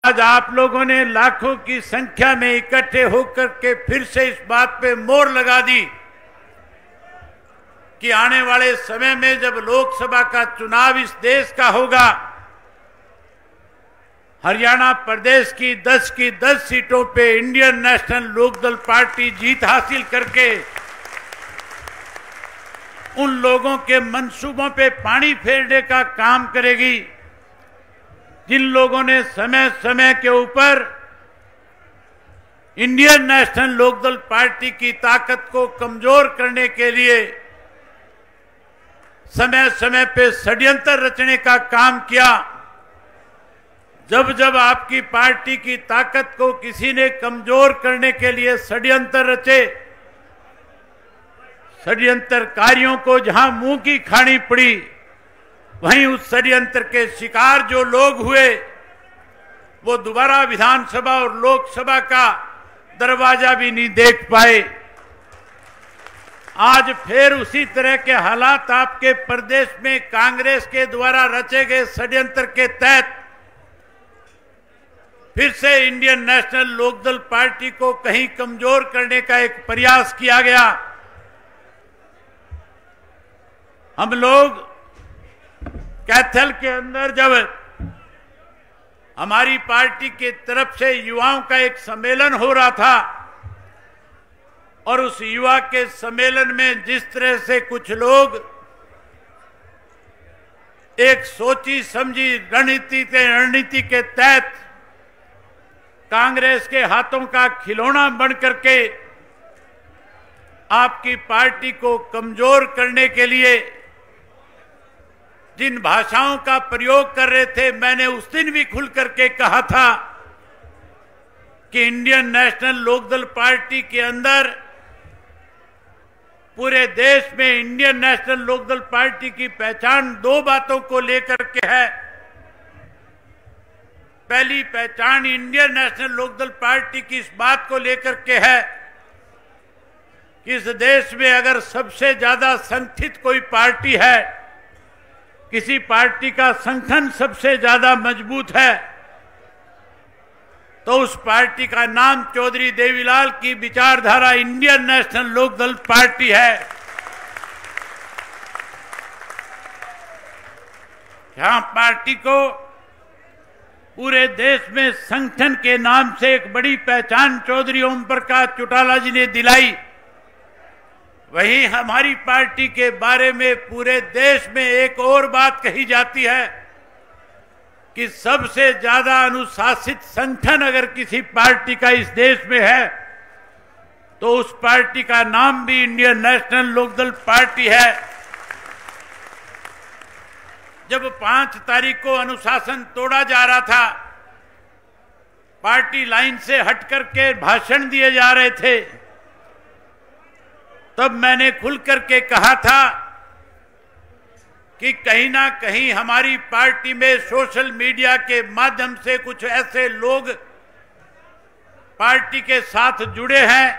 आज आप लोगों ने लाखों की संख्या में इकट्ठे होकर के फिर से इस बात पे मोहर लगा दी कि आने वाले समय में जब लोकसभा का चुनाव इस देश का होगा, हरियाणा प्रदेश की 10 सीटों पे इंडियन नेशनल लोकदल पार्टी जीत हासिल करके उन लोगों के मंसूबों पे पानी फेरने का काम करेगी जिन लोगों ने समय समय के ऊपर इंडियन नेशनल लोकदल पार्टी की ताकत को कमजोर करने के लिए समय समय पे षड्यंत्र रचने का काम किया। जब जब आपकी पार्टी की ताकत को किसी ने कमजोर करने के लिए षड्यंत्र रचे, षड्यंत्रकारियों को जहां मुंह की खानी पड़ी, वहीं उस षड्यंत्र के शिकार जो लोग हुए वो दोबारा विधानसभा और लोकसभा का दरवाजा भी नहीं देख पाए। आज फिर उसी तरह के हालात आपके प्रदेश में कांग्रेस के द्वारा रचे गए षड्यंत्र के तहत फिर से इंडियन नेशनल लोकदल पार्टी को कहीं कमजोर करने का एक प्रयास किया गया। हम लोग कैथल के अंदर जब हमारी पार्टी की तरफ से युवाओं का एक सम्मेलन हो रहा था और उस युवा के सम्मेलन में जिस तरह से कुछ लोग एक सोची समझी रणनीति के तहत कांग्रेस के हाथों का खिलौना बन करके आपकी पार्टी को कमजोर करने के लिए जिन भाषाओं का प्रयोग कर रहे थे, मैंने उस दिन भी खुल करके कहा था कि इंडियन नेशनल लोकदल पार्टी के अंदर पूरे देश में इंडियन नेशनल लोकदल पार्टी की पहचान दो बातों को लेकर के है। पहली पहचान इंडियन नेशनल लोकदल पार्टी की इस बात को लेकर के है कि इस देश में अगर सबसे ज्यादा संगठित कोई पार्टी है, किसी पार्टी का संगठन सबसे ज्यादा मजबूत है, तो उस पार्टी का नाम चौधरी देवीलाल की विचारधारा इंडियन नेशनल लोकदल पार्टी है। जहां पार्टी को पूरे देश में संगठन के नाम से एक बड़ी पहचान चौधरी ओम प्रकाश चौटाला जी ने दिलाई, वहीं हमारी पार्टी के बारे में पूरे देश में एक और बात कही जाती है कि सबसे ज्यादा अनुशासित संगठन अगर किसी पार्टी का इस देश में है तो उस पार्टी का नाम भी इंडियन नेशनल लोकदल पार्टी है। जब 5 तारीख को अनुशासन तोड़ा जा रहा था, पार्टी लाइन से हट करके भाषण दिए जा रहे थे, तब मैंने खुल करके कहा था कि कहीं ना कहीं हमारी पार्टी में सोशल मीडिया के माध्यम से कुछ ऐसे लोग पार्टी के साथ जुड़े हैं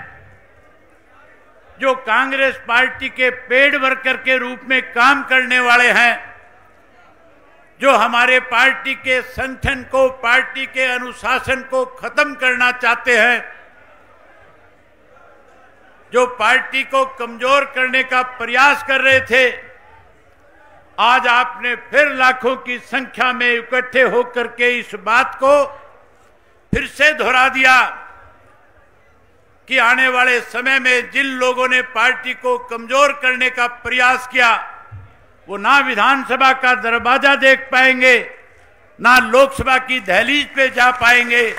जो कांग्रेस पार्टी के पेड वर्कर के रूप में काम करने वाले हैं, जो हमारे पार्टी के संगठन को, पार्टी के अनुशासन को खत्म करना चाहते हैं, जो पार्टी को कमजोर करने का प्रयास कर रहे थे। आज आपने फिर लाखों की संख्या में इकट्ठे होकर के इस बात को फिर से दोहरा दिया कि आने वाले समय में जिन लोगों ने पार्टी को कमजोर करने का प्रयास किया वो ना विधानसभा का दरवाजा देख पाएंगे, ना लोकसभा की दहलीज पे जा पाएंगे।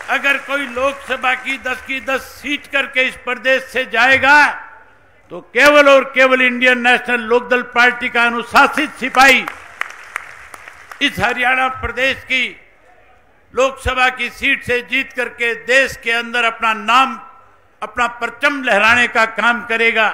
अगर कोई लोकसभा की 10 सीट करके इस प्रदेश से जाएगा तो केवल और केवल इंडियन नेशनल लोकदल पार्टी का अनुशासित सिपाही इस हरियाणा प्रदेश की लोकसभा की सीट से जीत करके देश के अंदर अपना नाम, अपना परचम लहराने का काम करेगा।